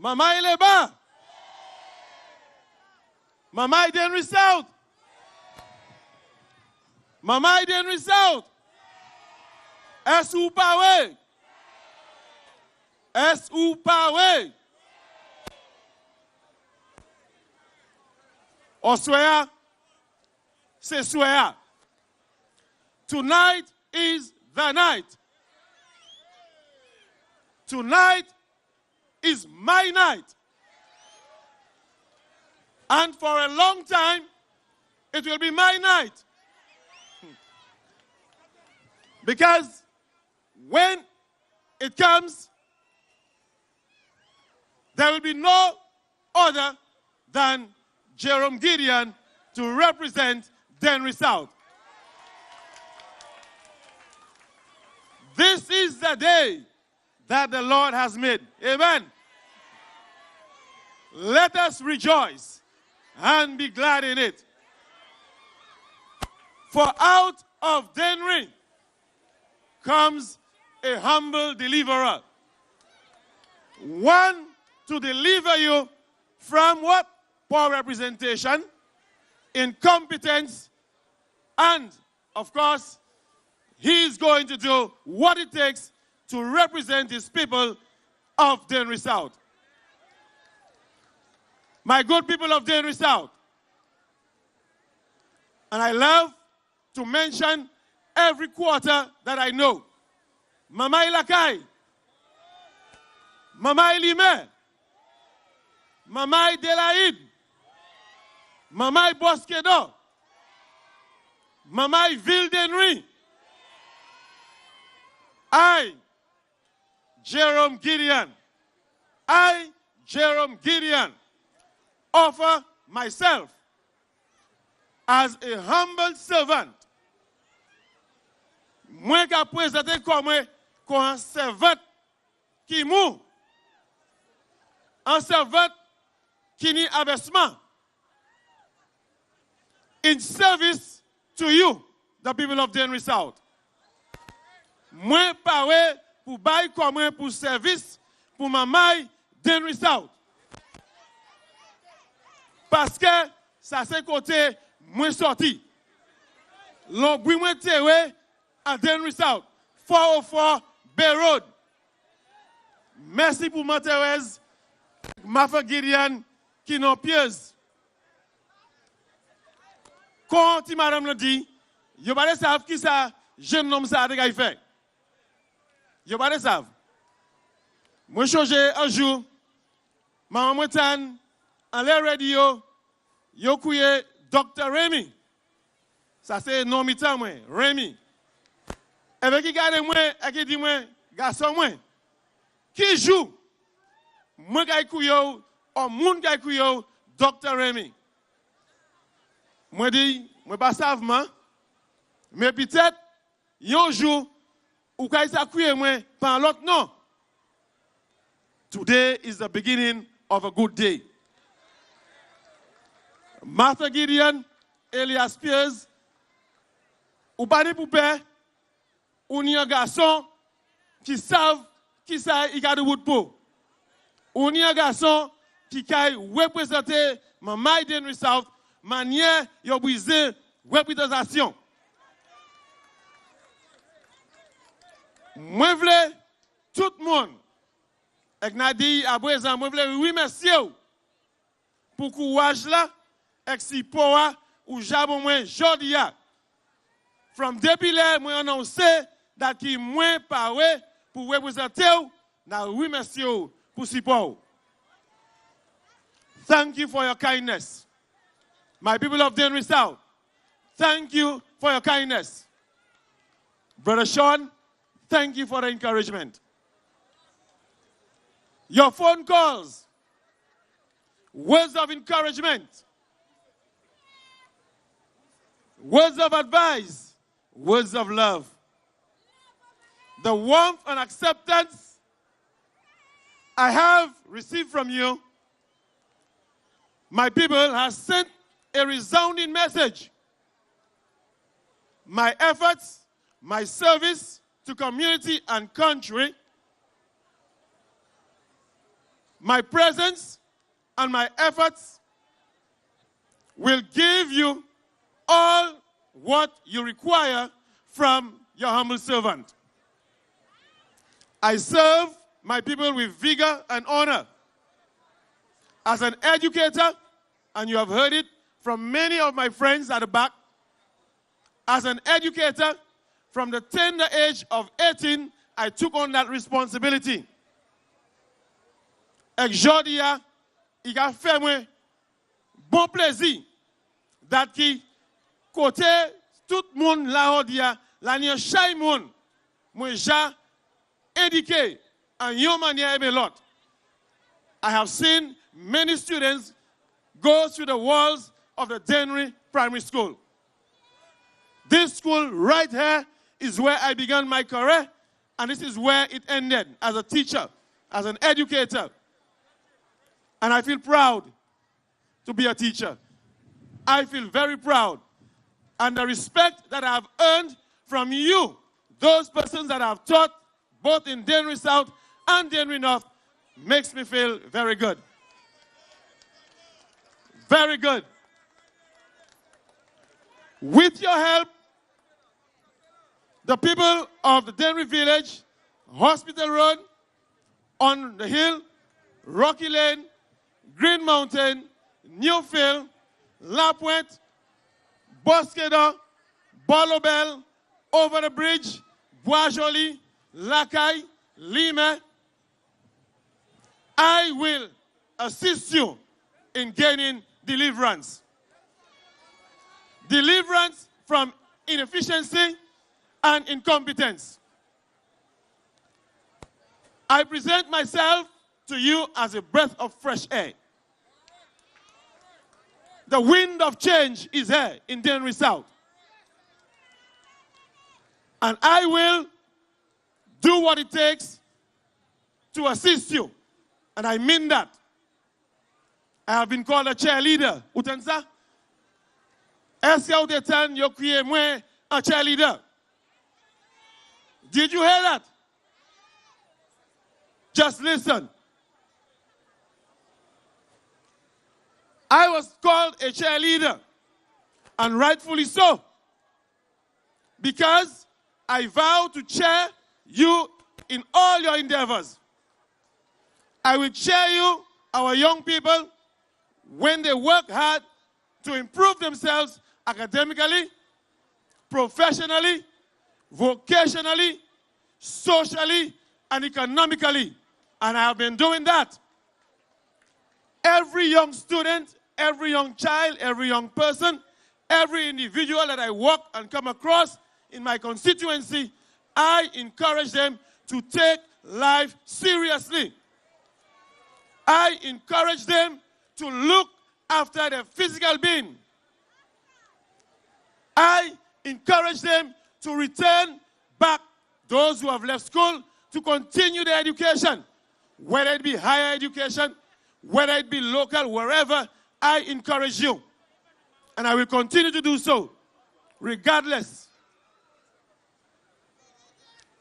Mama il est bas. Mama il est South. Mama il est South. Est-ce ou pas oui? Est-ce ou pas oui? Oswaya, c'est Swaya. Tonight is the night. Tonight is my night. And for a long time, it will be my night. Because when it comes, there will be no other than Jerome Gideon to represent Denry South. This is the day that the Lord has made. Amen. Let us rejoice and be glad in it. For out of Denry comes a humble deliverer. One to deliver you from what? Poor representation, incompetence, and, of course, he's going to do what it takes to represent his people of Denry South. My good people of Denry South, and I love to mention every quarter that I know. Mama Ilakai, Mama Ilime, Mama Delaide, Mama Bosquedo, Mama Ville d'Henry. I, Jerome Gideon, offer myself as a humble servant. Moi qui présenté comme un servant qui mou, un servant qui n'y abaissement. In service to you, the people of Denry South. Moi paré pour bail commun pour service pour maman Denry South. Parce que ça c'est côté moi sorti. L'embrouille moi terre à Denry South, 404 Bay Road. Merci pour ma Thérèse, ma femme Gideon qui n'ont pièces. Quand tu madame le dit, vous ne savez pas qui ça jeune homme ça a fait. Vous ne savez pas. Moi changé un jour, maman m'entend en la radio, yo couillé Dr. Rémi. Ça c'est nom mitan moi, Rémi. Et bien qui garde moi, et qui dit moi, garçon moi, qui joue? Moi qui couillé, ou moun qui couillé Dr. Rémi. Moi dis, moi pas savement, mais peut-être un jour ou quand ça couille moi par l'autre non. Today is the beginning of a good day. Martha Gideon, Elias Pierce, ou pas de poupée, ou ni un garçon qui savent qui ça il a de bout pour. Ou ni un garçon qui a représenté Maman Denry South manière de briser représentation. Moi voulais tout le monde et Nadi à présent moi voulais oui merci pour courage là et si poa ou jabon moi jodia from depuis là moi annoncé that qui moi paré pour représenter na oui merci pour support. Thank you for your kindness. My people of Denry South, thank you for your kindness. Brother Sean, thank you for the encouragement. Your phone calls, words of encouragement, words of advice, words of love. The warmth and acceptance I have received from you, my people have sent a resounding message. My efforts, my service to community and country My presence and my efforts will give you all what you require from your humble servant. I serve my people with vigor and honor. As an educator, and you have heard it from many of my friends at the back, as an educator, from the tender age of 18, I took on that responsibility. Exodia, il a fait moi bon plaisir dat ki côté tout monde la odia la ni chaque monde moi ja éduqué en yon manière et l'autre. I have seen many students go through the walls of the Dennery Primary School. This school right here is where I began my career, and this is where it ended as a teacher, as an educator. And I feel proud to be a teacher. I feel very proud. And the respect that I have earned from you, those persons that I have taught, both in Dennery South and Dennery North, makes me feel very good. Very good. With your help, the people of the Dennery Village, Hospital Road, on the hill, Rocky Lane, Green Mountain, Newfield, La Pointe, Bosqueda, Bolobel, over the bridge, Bois Joli, Lacaille, Lima, I will assist you in gaining deliverance. Deliverance from inefficiency and incompetence. I present myself to you as a breath of fresh air. The wind of change is here in Dennery South. And I will do what it takes to assist you. And I mean that. I have been called a cheerleader. Utensa? Est-ce que vous êtes yo crié moi un cheerleader? Did you hear that? Just listen. I was called a cheerleader, and rightfully so, because I vow to cheer you in all your endeavors. I will cheer you, our young people, when they work hard to improve themselves academically, professionally, vocationally, socially, and economically. And I have been doing that. Every young student, every young child, every young person, every individual that I walk and come across in my constituency, I encourage them to take life seriously. I encourage them to look after their physical being. I encourage them to return back, those who have left school, to continue their education, whether it be higher education, whether it be local, wherever. I encourage you. And I will continue to do so, regardless.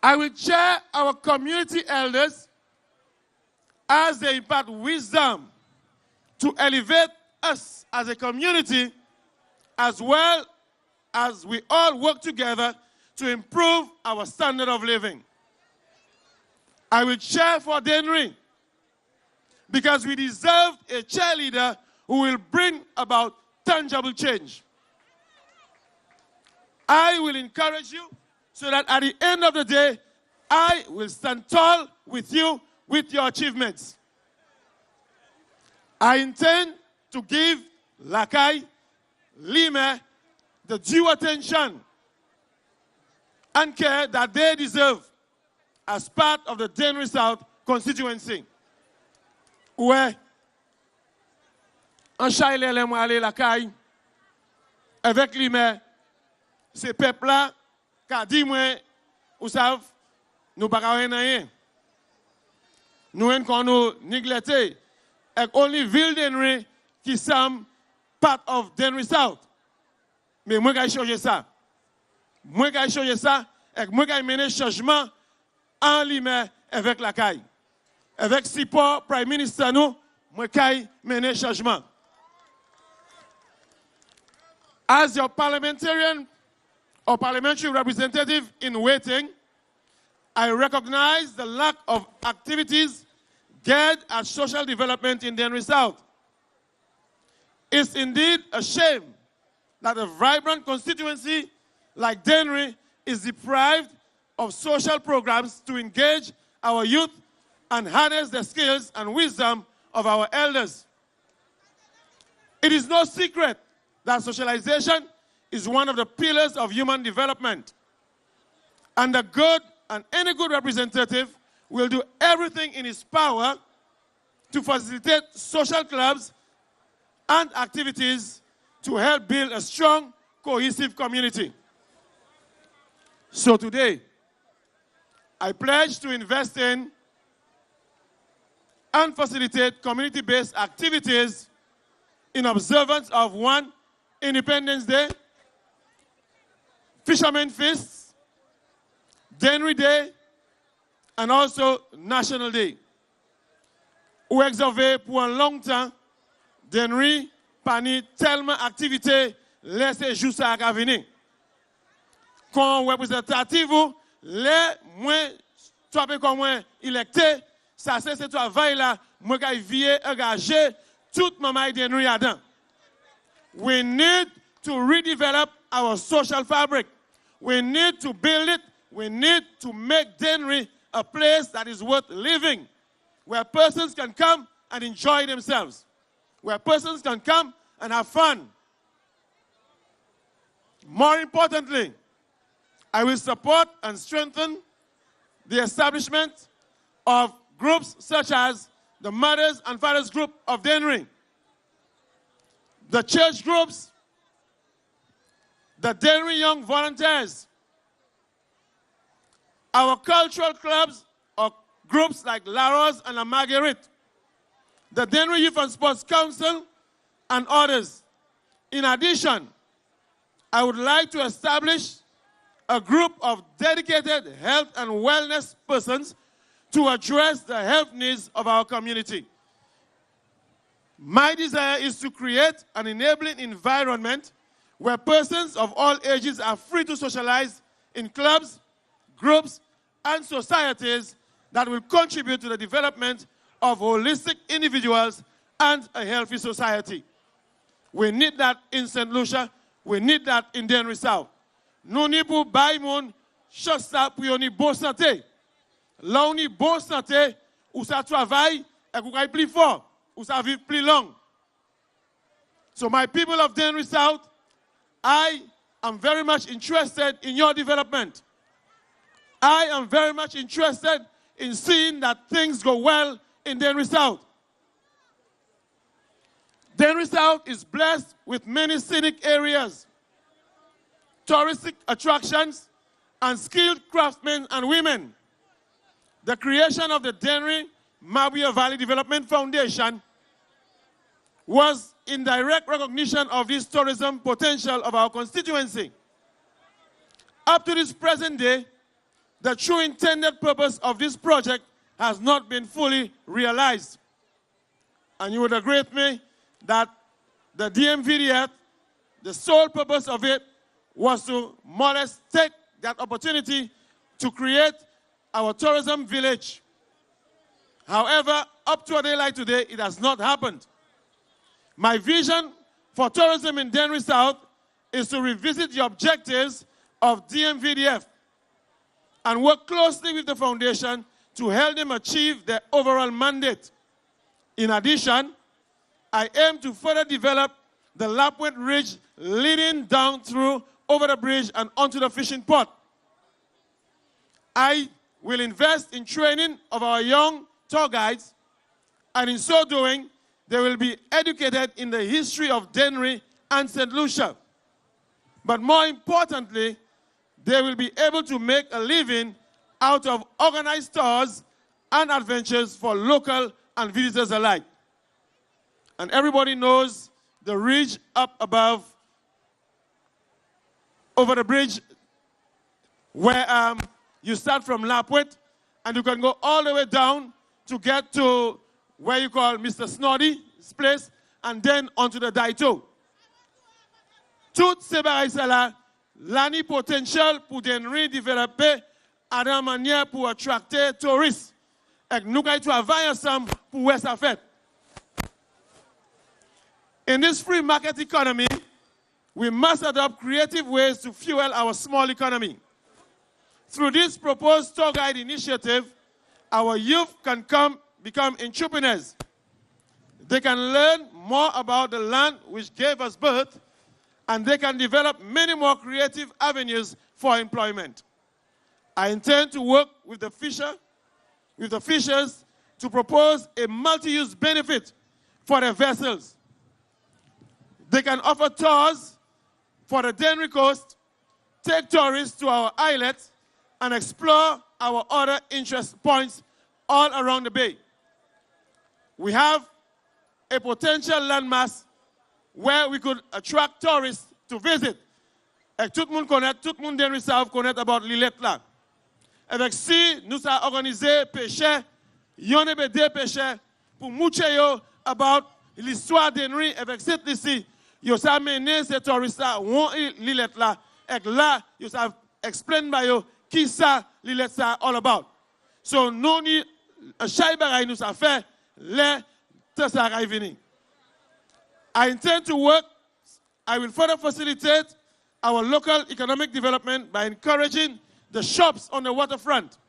I will chair our community elders as they impart wisdom to elevate us as a community, as well as we all work together to improve our standard of living. I will chair for Dennery because we deserve a cheerleader who will bring about tangible change. I will encourage you so that at the end of the day, I will stand tall with you with your achievements. I intend to give Lacaille, Lima, the due attention and care that they deserve as part of the Dennery South constituency. Where en chaile l'aime aller Lacaille avec Lima, ces peuples-là, qu'a dit moi, vous savez, nous ne pouvons pas rien. Nous avons négligé. Et only ville Dennery qui sont part of Dennery South. Mais moi, je vais changer ça. Moi, je vais changer ça. Et moi, je vais mener changement en Lima avec Lacaille. avec support Prime Minister nous, moi kay mener changement. As your parliamentarian or parliamentary representative in waiting, I recognize the lack of activities geared at social development in Dennery South. It's indeed a shame that a vibrant constituency like Dennery is deprived of social programs to engage our youth and harness the skills and wisdom of our elders. It is no secret that socialization is one of the pillars of human development. And any good representative will do everything in his power to facilitate social clubs and activities to help build a strong, cohesive community. So today, I pledge to invest in and facilitate community-based activities in observance of 1, Independence Day, Fisherman Feast, Dennery Day, and also National Day. Ou observé pour un long temps, Dennery pani tellement activité laissez juste à venir. Quand représentatif les moins toi comme moi électé, ça c'est ce travail là, moi qui viens engager toute maman Dennery là-dedans. We need to redevelop our social fabric. We need to build it. We need to make Dennery a place that is worth living, where persons can come and enjoy themselves, where persons can come and have fun. More importantly, I will support and strengthen the establishment of groups such as the Mothers and Fathers Group of Dennery, the church groups, the Dennery Young Volunteers, our cultural clubs or groups like La Rose and La Marguerite, the Dennery Youth and Sports Council, and others. In addition, I would like to establish a group of dedicated health and wellness persons to address the health needs of our community. My desire is to create an enabling environment where persons of all ages are free to socialize in clubs, groups, and societies that will contribute to the development of holistic individuals and a healthy society. We need that in St. Lucia. We need that in Dennery South. Nous n'y pour bailler moun chose ça pour yon bonne santé. Là on y bonne santé, où ça travaille et qu'on aille plus fort, où ça vive plus long. So my people of Dennery South, I am very much interested in your development. I am very much interested in seeing that things go well in Dennery South. Dennery South is blessed with many scenic areas, touristic attractions, and skilled craftsmen and women. The creation of the Dennery Mabia Valley Development Foundation was in direct recognition of this tourism potential of our constituency. Up to this present day, the true intended purpose of this project has not been fully realized. And you would agree with me that the DMVDF, the sole purpose of it was to more or less take that opportunity to create our tourism village. However, up to a day like today, it has not happened. My vision for tourism in Dennery South is to revisit the objectives of DMVDF and work closely with the foundation to help them achieve their overall mandate. In addition, I aim to further develop the Lapwet Ridge leading down through over the bridge and onto the fishing port. I will invest in training of our young tour guides, and in so doing, they will be educated in the history of Dennery and St. Lucia. But more importantly, they will be able to make a living out of organized tours and adventures for local and visitors alike. And everybody knows the ridge up above, over the bridge, where you start from Lapwet, and you can go all the way down to get to where you call Mr. Snoddy's place, and then onto the Daito. Tout ces bagailles-là, l'année potentiel pour Denry développer à une manière pour attirer touristes. Et nous allons travailler ensemble pour voir ça fait. In this free market economy, we must adopt creative ways to fuel our small economy. Through this proposed tour guide initiative, our youth can become entrepreneurs. They can learn more about the land which gave us birth, and they can develop many more creative avenues for employment. I intend to work with the fishers to propose a multi-use benefit for their vessels. They can offer tours for the Denry coast, take tourists to our islets, and explore our other interest points all around the bay. We have a potential landmass where we could attract tourists to visit. Et tout le monde Denry South connaît about l'îlette là. Avec si nous avons organisé pêcheurs, yon ebe des pêcheurs pour moucher yo about l'histoire d'Henry avec cette ici. Yo sa mené ces touristes là, won l'îlette là. Et là, yo sa explain by yo qui ça l'îlette ça all about. So nous ni chaque bagay nous a fait les temps ça arrive. I intend to work. I will further facilitate our local economic development by encouraging the shops on the waterfront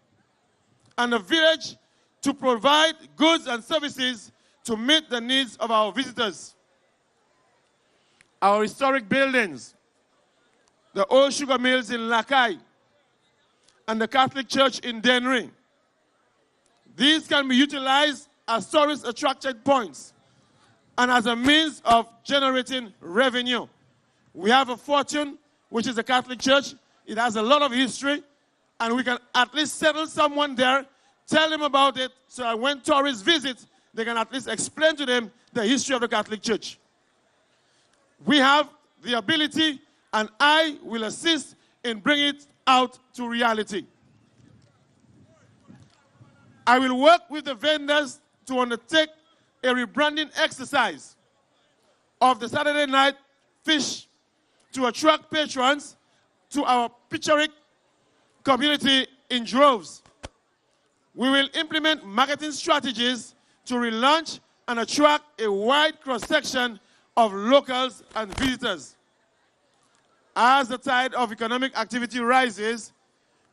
and the village to provide goods and services to meet the needs of our visitors. Our historic buildings, the old sugar mills in Lakai and the Catholic Church in Denry, these can be utilized as tourist attraction points and as a means of generating revenue. We have a fortune, which is the Catholic Church. It has a lot of history, and we can at least settle someone there, tell them about it, so that when tourists visit, they can at least explain to them the history of the Catholic Church. We have the ability, and I will assist in bringing it out to reality. I will work with the vendors to undertake a rebranding exercise of the Saturday night fish to attract patrons to our picturesque community in droves. We will implement marketing strategies to relaunch and attract a wide cross-section of locals and visitors. As the tide of economic activity rises,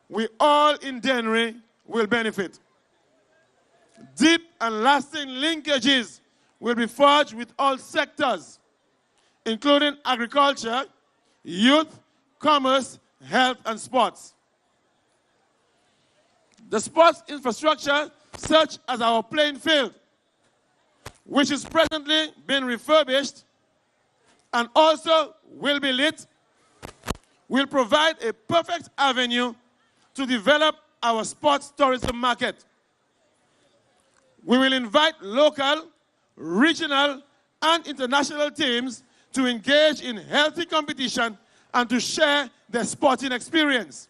we all in Denry will benefit. Deep and lasting linkages will be forged with all sectors, including agriculture, youth, commerce, health, and sports. The sports infrastructure, such as our playing field, which is presently being refurbished and also will be lit, will provide a perfect avenue to develop our sports tourism market. We will invite local, regional, and international teams to engage in healthy competition and to share their sporting experience.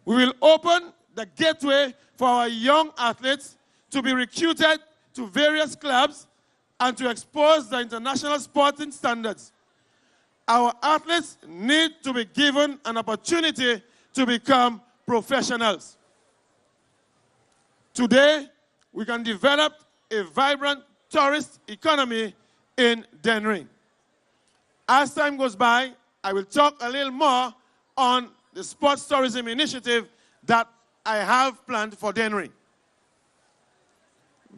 We will open the gateway for our young athletes to be recruited to various clubs and to expose the international sporting standards. Our athletes need to be given an opportunity to become professionals. Today, we can develop a vibrant tourist economy in Denry. As time goes by, I will talk a little more on the sports tourism initiative that I have planned for Denry.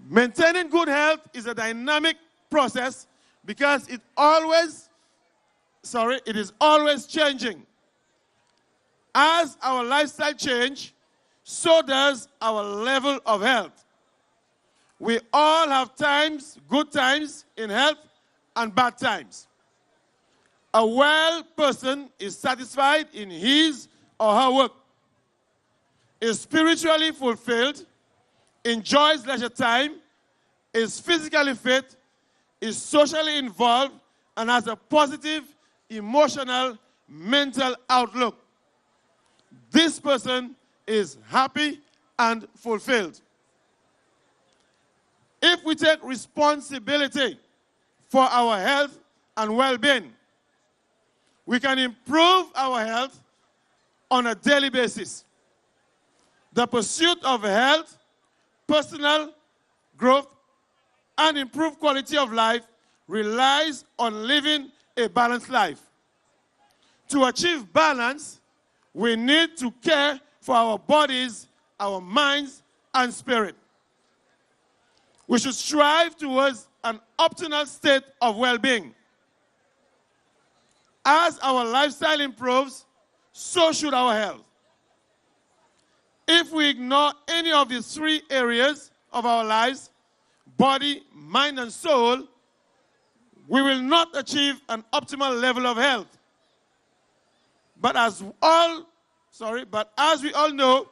Maintaining good health is a dynamic process because it is always changing. As our lifestyle changes, so does our level of health. We all have times, good times in health and bad times. A well person is satisfied in his or her work, is spiritually fulfilled, enjoys leisure time, is physically fit, is socially involved, and has a positive, emotional, mental outlook. This person is happy and fulfilled. If we take responsibility for our health and well-being, we can improve our health on a daily basis. The pursuit of health, personal growth, and improved quality of life relies on living a balanced life. To achieve balance, we need to care for our bodies, our minds, and spirit. We should strive towards an optimal state of well-being. As our lifestyle improves, so should our health. If we ignore any of these three areas of our lives, body, mind, and soul, we will not achieve an optimal level of health. But as we all know,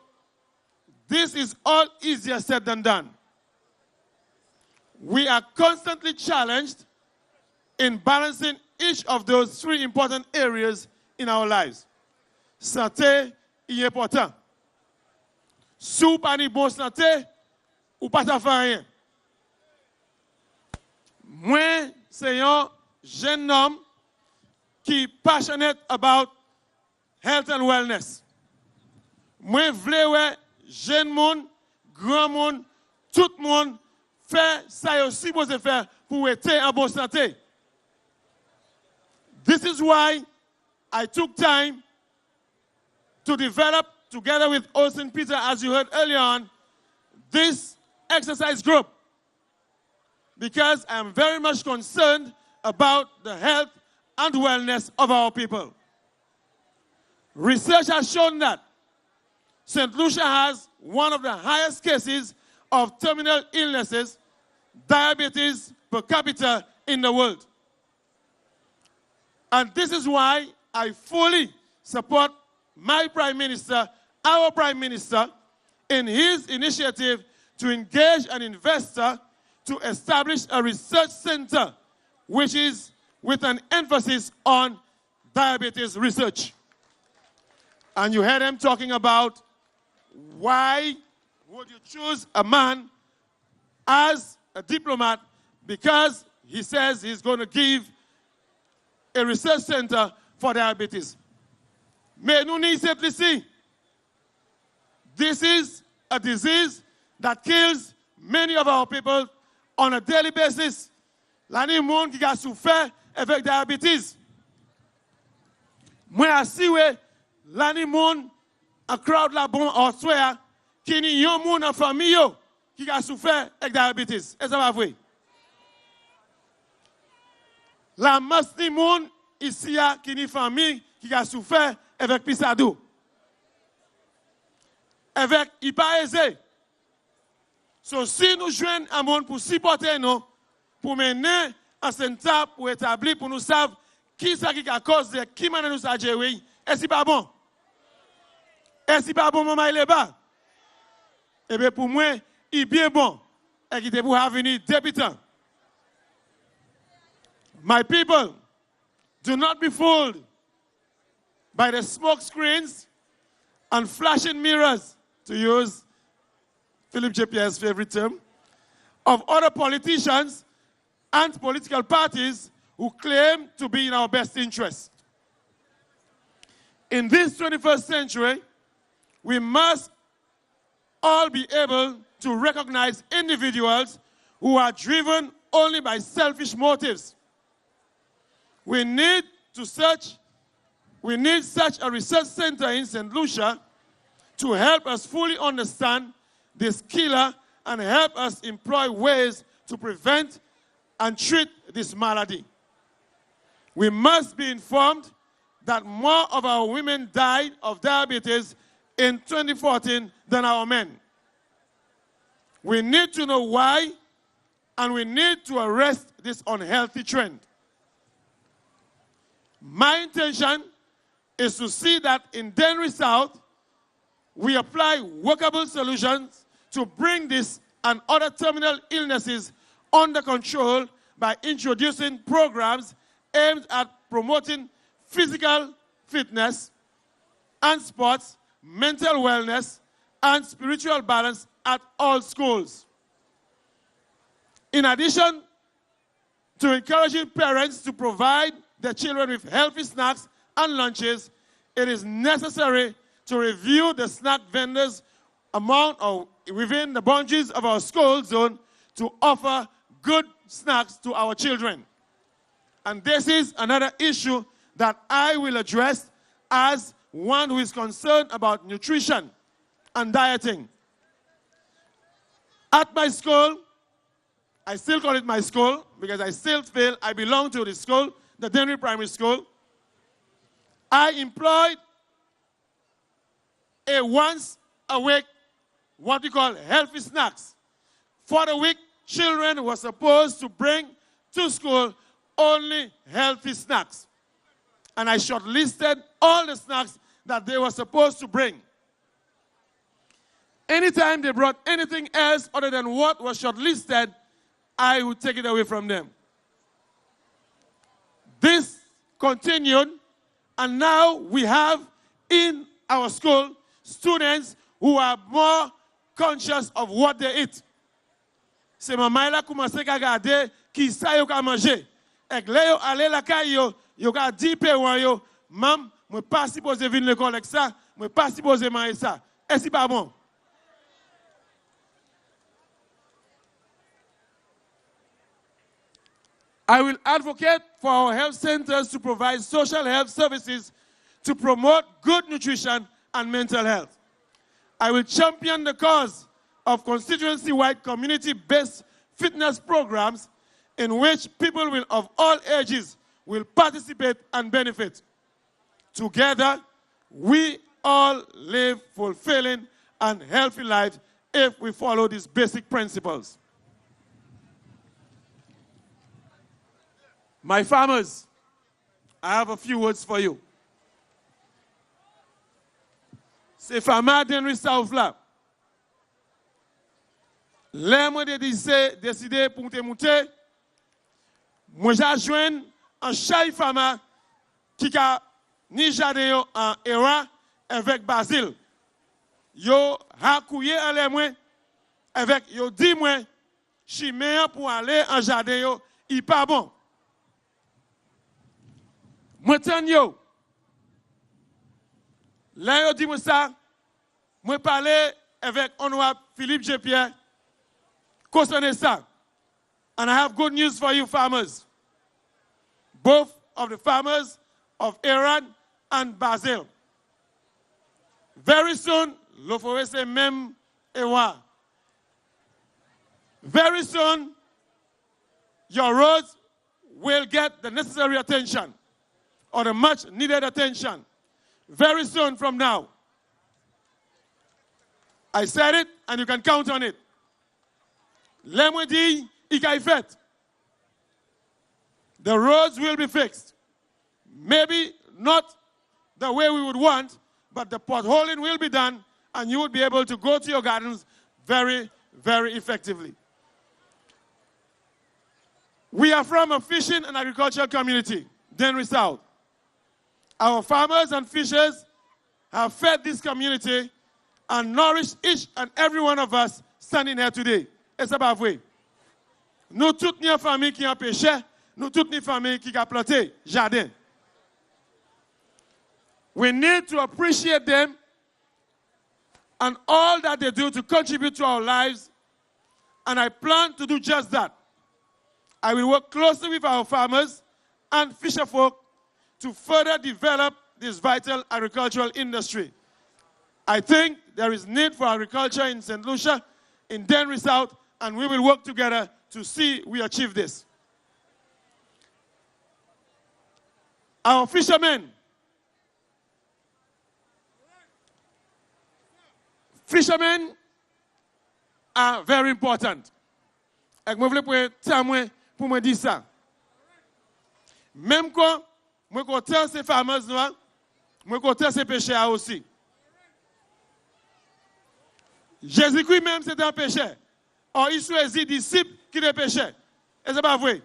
this is all easier said than done. We are constantly challenged in balancing each of those three important areas in our lives. Santé est important. Si vous n'avez pas de bonne santé, vous ne pouvez pas faire rien. Moi, c'est un jeune homme qui est passionate about health and wellness. Moi, je veux jeune monde, grand monde, tout le monde faire ça aussi pour se faire pour être en bonne santé. This is why I took time to develop, together with Austin Peter, as you heard earlier on, this exercise group. Because I am very much concerned about the health and wellness of our people. Research has shown that St. Lucia has one of the highest cases of terminal illnesses, diabetes per capita in the world. And this is why I fully support my Prime Minister, our Prime Minister, in his initiative to engage an investor to establish a research center, which is with an emphasis on diabetes research. And you heard him talking about why would you choose a man as a diplomat, because he says he's going to give a research center for diabetes. Mais nous n'y sommes ici. This is a disease that kills many of our people on a daily basis. L'année monde qui a souffert avec diabetes. Moi assis ouais, l'année monde un crowd là bon en soi qui n'y a monde en famille qui a souffert avec diabetes. Est-ce que ça va vrai? La masse du monde ici qui n'y famille qui a souffert avec pisado. Avec hyper aisé. So, si nous joignons un monde pour supporter nous, pour mener un centre pour établir, pour nous savoir qui c'est qui a causé, qui m'a nous a géré, est-ce pas bon? Est-ce pas bon, maman, il est bas? Eh bien, pour moi, il est bien bon. Et qu'il est pour venir débutant. My people, do not be fooled by the smoke screens and flashing mirrors, to use Philip J. Pierre's favorite term, of other politicians and political parties who claim to be in our best interest. In this 21st century, we must all be able to recognize individuals who are driven only by selfish motives. We need such a research center in St. Lucia to help us fully understand this killer and help us employ ways to prevent and treat this malady. We must be informed that more of our women died of diabetes in 2014 than our men. We need to know why, and we need to arrest this unhealthy trend. My intention is to see that in Denry South, we apply workable solutions to bring this and other terminal illnesses under control by introducing programs aimed at promoting physical fitness and sports, mental wellness, and spiritual balance at all schools. In addition to encouraging parents to provide their children with healthy snacks and lunches, it is necessary to review the snack vendors' amount or within the boundaries of our school zone to offer good snacks to our children. And this is another issue that I will address as one who is concerned about nutrition and dieting. At my school, I still call it my school because I still feel I belong to the school, the Dennery Primary School. I employed a once a week, what we call healthy snacks. For the week, children were supposed to bring to school only healthy snacks. And I shortlisted all the snacks that they were supposed to bring. Anytime they brought anything else other than what was shortlisted, I would take it away from them. This continued, and now we have in our school students who are more conscious of what they eat. C'est maman là commence à regarder qui ça yo ka manger. Et là yo aller la caille yo ka di pe wan yo, mam, moi pas supposé venir l'école avec ça, moi pas supposé manger ça. Est-ce pas bon? I will advocate for our health centers to provide social health services to promote good nutrition and mental health. I will champion the cause of constituency-wide community-based fitness programs in which people of all ages will participate and benefit. Together, we all live fulfilling and healthy lives if we follow these basic principles. My farmers, I have a few words for you. C'est farmer Dennery South là. Là, moi, décidé pour te monter, moi, j'ai joint un chai farmer qui a ni jardin en era avec Basile. Yo a couillé en les moins avec yo dit moi, je meilleur pour aller en jardin yo, il pas bon. Moi, t'en yo. Là, yo dit moi ça, moi parler avec honorable Philippe J. Pierre concerning ça. And I have good news for you farmers. Both of the farmers of Iran and Brazil. Very soon, le forêt même ewa. Very soon, your roads will get the necessary attention or the much needed attention. Very soon from now. I said it and you can count on it. Let dit, fait. The roads will be fixed. Maybe not the way we would want, but the potholing will be done and you will be able to go to your gardens very, very effectively. We are from a fishing and agricultural community, Dennery South. Our farmers and fishers have fed this community and nourished each and every one of us standing here today. C'est pas vrai. Nous toutes nos familles qui ont pêché, nous toutes nos familles qui ont planté jardin. We need to appreciate them and all that they do to contribute to our lives, and I plan to do just that. I will work closely with our farmers and fisherfolk to further develop this vital agricultural industry. I think there is need for agriculture in St. Lucia, in Dennery South, and we will work together to see we achieve this. Our fishermen are very important. Et je voulais pour me dire ça. Même quand je côté ces farmers noirs, je côté ces pêcheurs aussi. Jésus-Christ même c'était un pécheur. Or il choisit disciples qui étaient pécheurs. Et c'est pas vrai.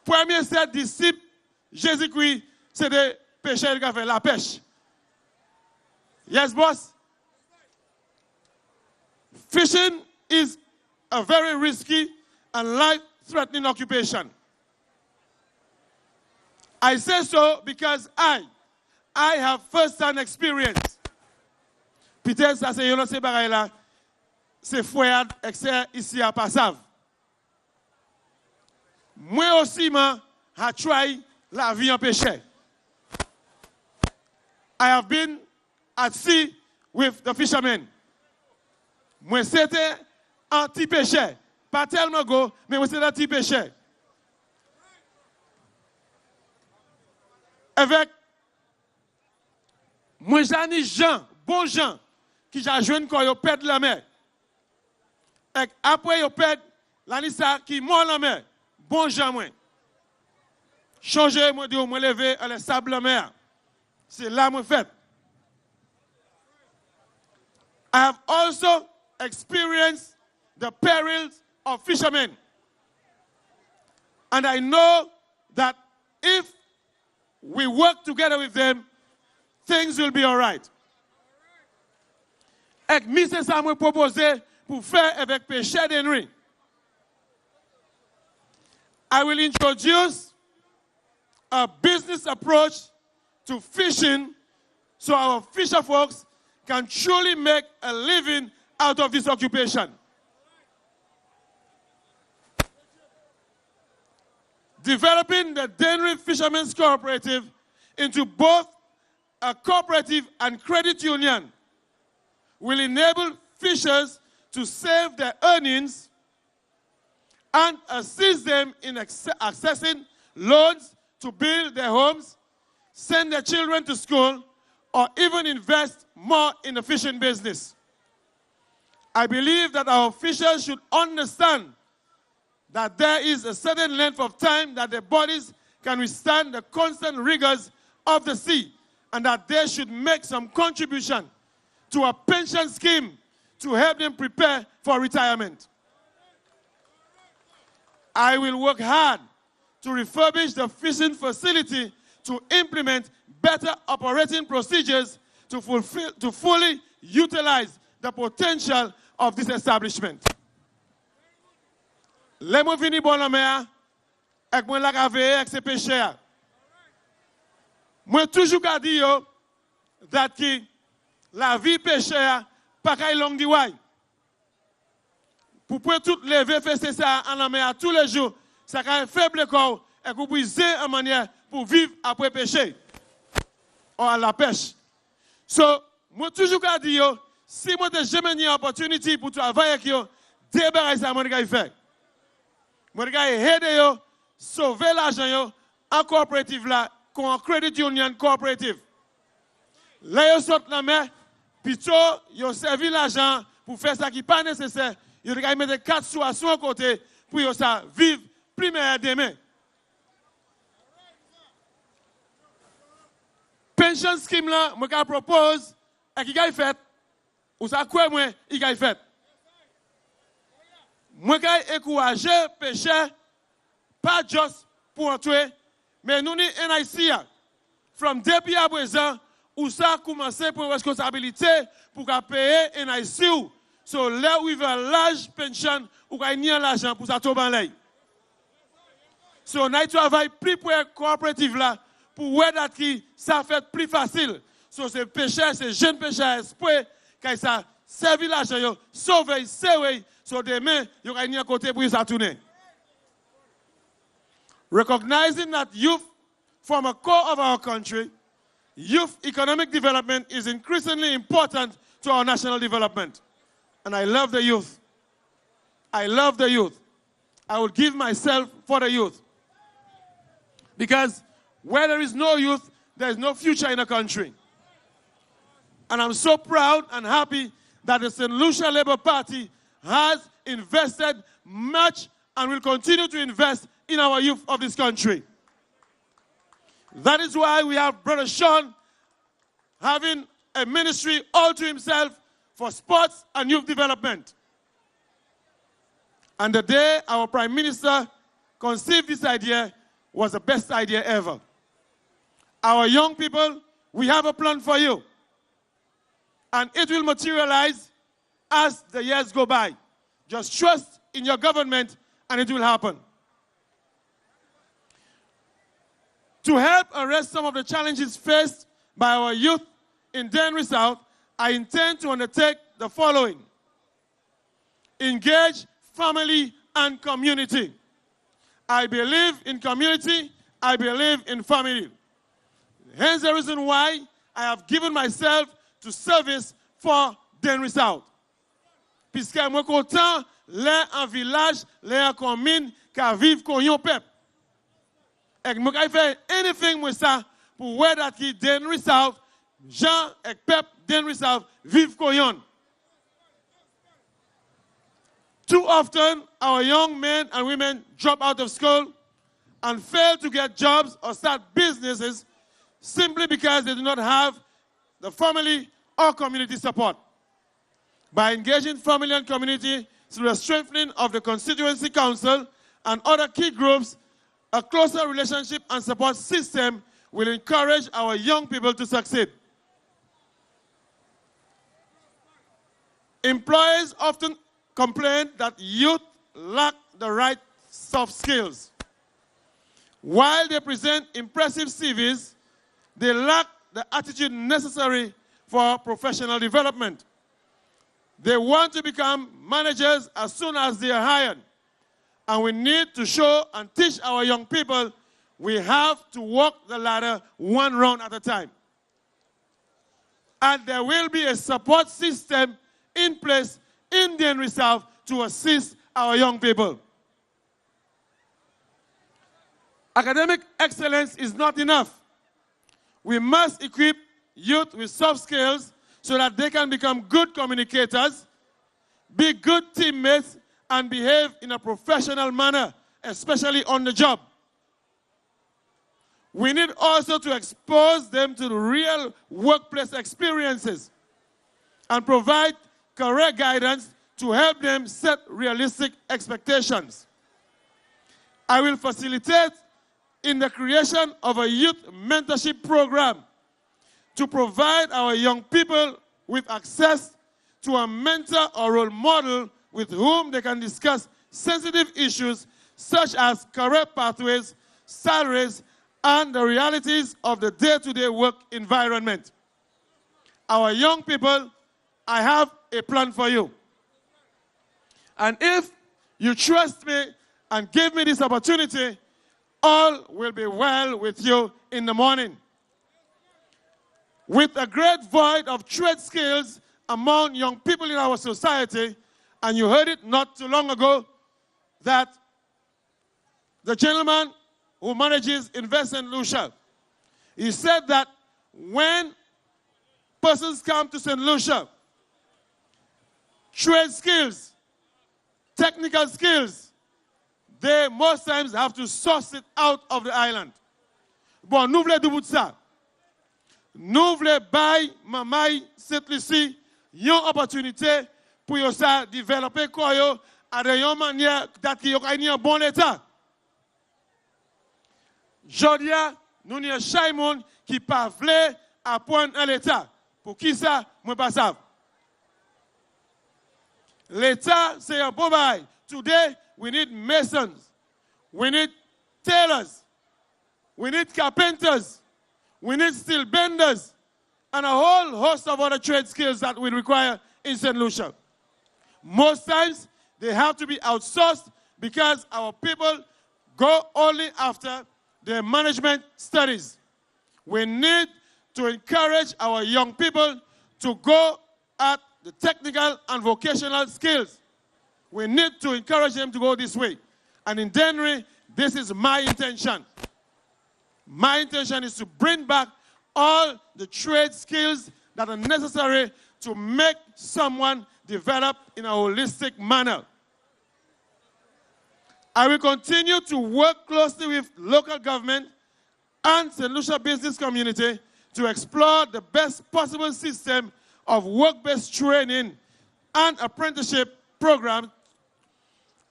Premier set disciples, Jésus-Christ, c'est des pêcheurs qui ont fait la pêche. Yes, boss? Fishing is a very risky and life-threatening occupation. I say so because I have first-hand experience. Peut-être ça c'est yon se bagay là, c'est foyad excès ici à Passav. Moi aussi, I try la vie en péché. I have been at sea with the fishermen. Moi, c'était anti-péché. Pas tellement go, mais moi, c'était anti-péché. Avec moi, j'ai gens, bons gens, qui j'ai joué quand ils perdent la mer. Et après, ils perdent l'anissa qui mord la mer. Bon gens, moi. Changer, moi, moi, lever à la sable la mer. C'est là, moi, fait. I have also experienced the perils of fishermen. And I know that if we work together with them, things will be all right. Et c'est ça me proposer pour faire avec péché d'ennui. I will introduce a business approach to fishing so our fisher folks can truly make a living out of this occupation. Developing the Dennery Fishermen's Cooperative into both a cooperative and credit union will enable fishers to save their earnings and assist them in accessing loans to build their homes, send their children to school, or even invest more in the fishing business. I believe that our fishers should understand that there is a certain length of time that their bodies can withstand the constant rigors of the sea, and that they should make some contribution to a pension scheme to help them prepare for retirement. I will work hard to refurbish the fishing facility to implement better operating procedures to fully utilize the potential of this establishment. Les mots finis bon la mer, avec moi la veille avec ces pécheurs. Moi toujours qu'à dire que la vie pécheur pas qu'à longue diwai. Pour pouvoir tout lever faire ça en la mer tous les jours, ça a un faible corps et que vous puissiez en manière pour vivre après péché ou à la pêche. So, moi toujours qu'à dire si moi j'ai jamais une opportunité pour travailler avec eux, débarrasser à mon gars fait. Mon gars aider yo sauver l'argent en coopérative là, en credit union coopérative. Là yo saute la main, plutôt yo servi l'argent pour faire ça qui pas nécessaire. Yo gars mettre 4 sous à son côté pour yo ça vivre plus meilleur demain. Pension scheme là, moi gars propose et qui gars fait ou ça quoi moi, il gars fait. Moi, je encourager péché, pas juste pour entrer, mais nous, en Haïti, from depuis à présent, où ça a commencé pour responsabilité, pour payer en Haïti, so là où il y a large pension, ou qu'il y a l'argent pour ça tomber en l'air. So, on a travaillé plus pour la coopérative là, pour voir que ça fait plus facile. So, ces pécheurs, ces jeunes pécheurs, espoir, qu'ils ça servi l'argent, sauver, sauver, so demain, you can hear côté pour ça tourner. Recognizing that youth form a core of our country, youth economic development is increasingly important to our national development. And I love the youth. I love the youth. I will give myself for the youth. Because where there is no youth, there is no future in a country. And I'm so proud and happy that the St. Lucia Labour Party has invested much and will continue to invest in our youth of this country. That is why we have Brother Sean having a ministry all to himself for sports and youth development. And the day our Prime Minister conceived this idea was the best idea ever. Our young people, we have a plan for you. And it will materialize as the years go by. Just trust in your government and it will happen. To help arrest some of the challenges faced by our youth in Denver South, I intend to undertake the following. Engage family and community. I believe in community, I believe in family. Hence the reason why I have given myself to service for Denver South. Puisque moi content, les en village, les en commune, qui vivent comme yon peuple. Et moi je fais anything moi ça pour voir that qui Denver South, Jean et peuple Denver South vivent comme yon. Too often, our young men and women drop out of school and fail to get jobs or start businesses simply because they do not have the family or community support. By engaging family and community through the strengthening of the constituency council and other key groups, a closer relationship and support system will encourage our young people to succeed. Employers often complain that youth lack the right soft skills. While they present impressive CVs, they lack the attitude necessary for professional development. They want to become managers as soon as they are hired. And we need to show and teach our young people we have to walk the ladder one round at a time. And there will be a support system in place in the Reserve to assist our young people. Academic excellence is not enough. We must equip youth with soft skills so that they can become good communicators, be good teammates, and behave in a professional manner, especially on the job. We need also to expose them to the real workplace experiences and provide correct guidance to help them set realistic expectations. I will facilitate in the creation of a youth mentorship program to provide our young people with access to a mentor or role model with whom they can discuss sensitive issues such as career pathways, salaries, and the realities of the day-to-day work environment. Our young people, I have a plan for you. And if you trust me and give me this opportunity, all will be well with you in the morning. With a great void of trade skills among young people in our society, and you heard it not too long ago, that the gentleman who manages Invest in Lucia, he said that when persons come to St. Lucia, trade skills, technical skills, they most times have to source it out of the island. Bon, nous voulons de ça. Nous voulons bay mamay St. Lucie yon opportunité pour yo ça développer quoi yo à de yon manière dat ki yo kay ni en bon état. Jodia, nous n'y a chay moun qui pa vle apprendre à l'état. Pour qui ça, moi pas ça. L'état, c'est un bon bail. Today, we need masons. We need tailors. We need carpenters. We need steel benders. And a whole host of other trade skills that we require in St. Lucia. Most times, they have to be outsourced because our people go only after their management studies. We need to encourage our young people to go at the technical and vocational skills. We need to encourage them to go this way. And in Dennery, this is my intention. My intention is to bring back all the trade skills that are necessary to make someone develop in a holistic manner. I will continue to work closely with local government and St. Lucia business community to explore the best possible system of work-based training and apprenticeship programs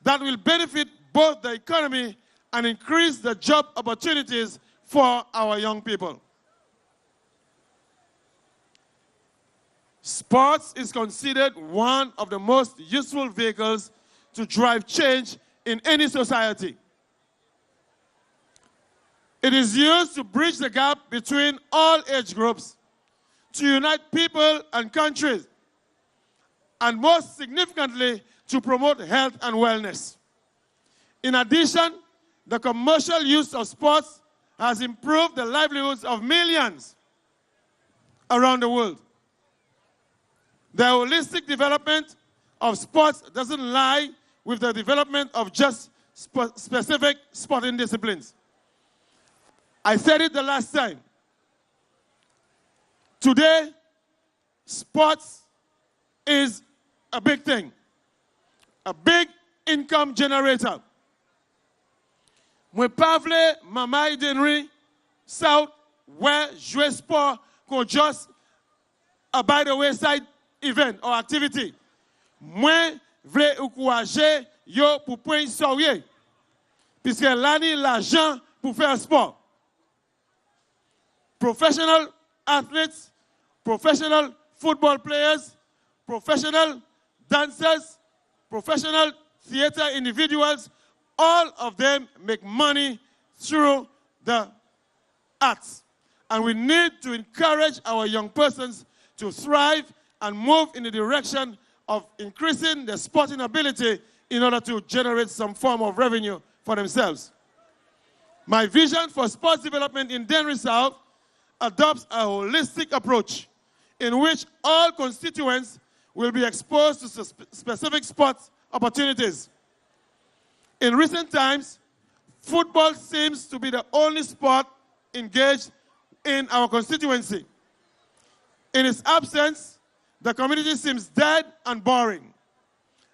that will benefit both the economy and increase the job opportunities for our young people. Sports is considered one of the most useful vehicles to drive change in any society. It is used to bridge the gap between all age groups, to unite people and countries, and most significantly, to promote health and wellness. In addition, the commercial use of sports has improved the livelihoods of millions around the world. The holistic development of sports doesn't lie with the development of just specific sporting disciplines. I said it the last time. Today, sports is a big thing, a big income generator. Mwen pa vle Mama Denry South where jouer sport qu'on just a by the wayside event or activity. Mwen vle encourager yo pour point sérieux puisque l'année l'argent pour faire sport. Professional athletes, professional football players, professional dancers, professional theater individuals, all of them make money through the arts. And we need to encourage our young persons to thrive and move in the direction of increasing their sporting ability in order to generate some form of revenue for themselves. My vision for sports development in Denry South adopts a holistic approach in which all constituents will be exposed to specific sports opportunities. In recent times, football seems to be the only sport engaged in our constituency. In its absence, the community seems dead and boring.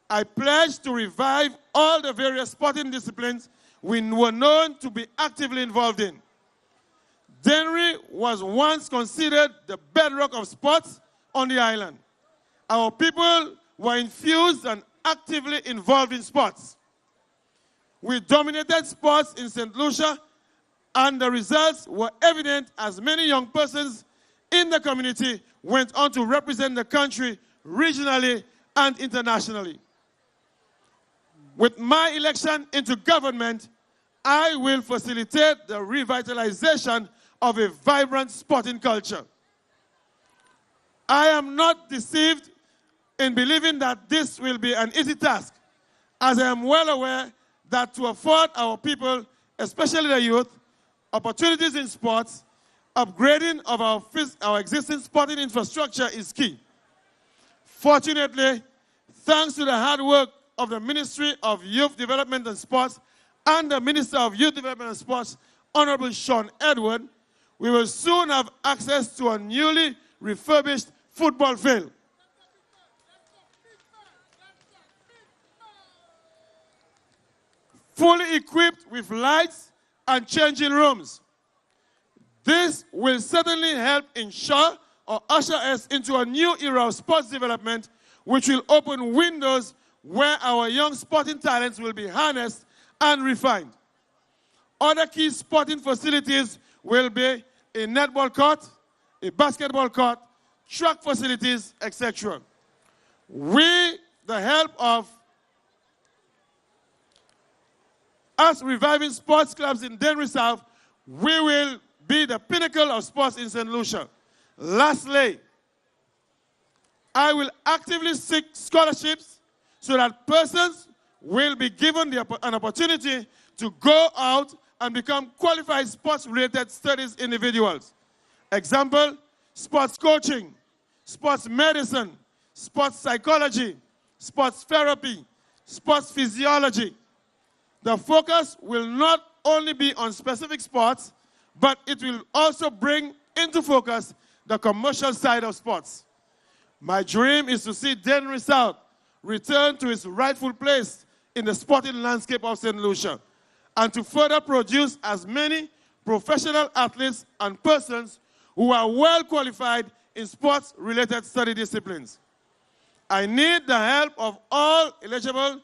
I pledge to revive all the various sporting disciplines we were known to be actively involved in. Denry was once considered the bedrock of sports on the island. Our people were infused and actively involved in sports. We dominated sports in St. Lucia, and the results were evident as many young persons in the community went on to represent the country regionally and internationally. With my election into government, I will facilitate the revitalization of a vibrant sporting culture. I am not deceived in believing that this will be an easy task, as I am well aware that to afford our people, especially the youth, opportunities in sports, upgrading of our existing sporting infrastructure is key. Fortunately, thanks to the hard work of the Ministry of Youth Development and Sports and the Minister of Youth Development and Sports, Honorable Sean Edward, we will soon have access to a newly refurbished football field. Fully equipped with lights and changing rooms. This will certainly help ensure or usher us into a new era of sports development, which will open windows where our young sporting talents will be harnessed and refined. Other key sporting facilities will be a netball court, a basketball court, track facilities, etc. With the help of us reviving sports clubs in Denry South, we will be the pinnacle of sports in St. Lucia. Lastly, I will actively seek scholarships so that persons will be given an opportunity to go out and become qualified sports-related studies individuals. Example, sports coaching, sports medicine, sports psychology, sports therapy, sports physiology. The focus will not only be on specific sports, but it will also bring into focus the commercial side of sports. My dream is to see Denry South return to its rightful place in the sporting landscape of St. Lucia, and to further produce as many professional athletes and persons who are well qualified in sports-related study disciplines. I need the help of all eligible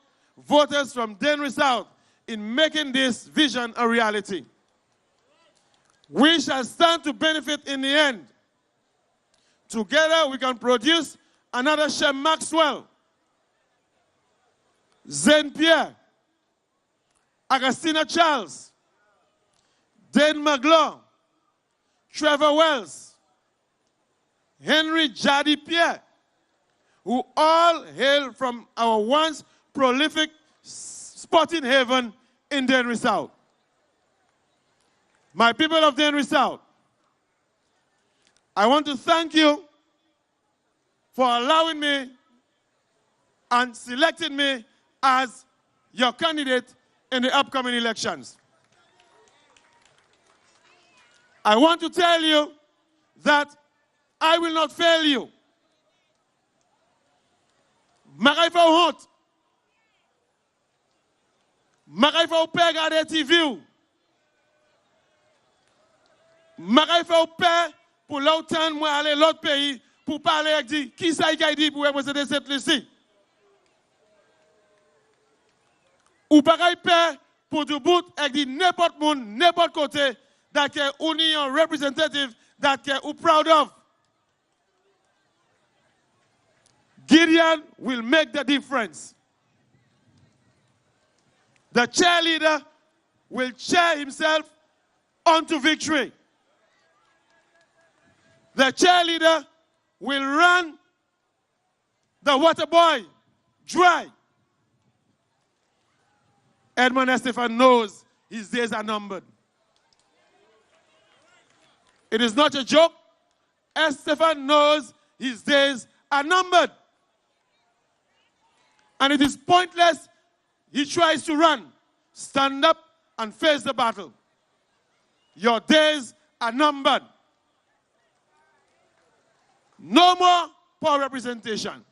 voters from Denry South in making this vision a reality. We shall stand to benefit in the end. Together we can produce another Shem Maxwell, Zane Pierre, Agustina Charles, Dane McGlaw, Trevor Wells, Henry Jadi Pierre, who all hail from our once prolific sporting haven in Dennery South. My people of Dennery South, I want to thank you for allowing me and selecting me as your candidate in the upcoming elections. I want to tell you that I will not fail you. Magay fa honte. Magay fa ou pè gade TV. Magay fa ou pè pour l'autant moi aller l'autre pays pour parler avec dit qui ça y a dit pour représenter cette liste. Ou bagay pè pour du bout avec dit n'importe monde, n'importe côté that can union representative that can ou proud of. Gideon will make the difference. The cheerleader will cheer himself onto victory. The cheerleader will run the water boy dry. Edmond Estefan knows his days are numbered. It is not a joke. Estefan knows his days are numbered. And it is pointless he tries to run. Stand up and face the battle. Your days are numbered. No more poor representation.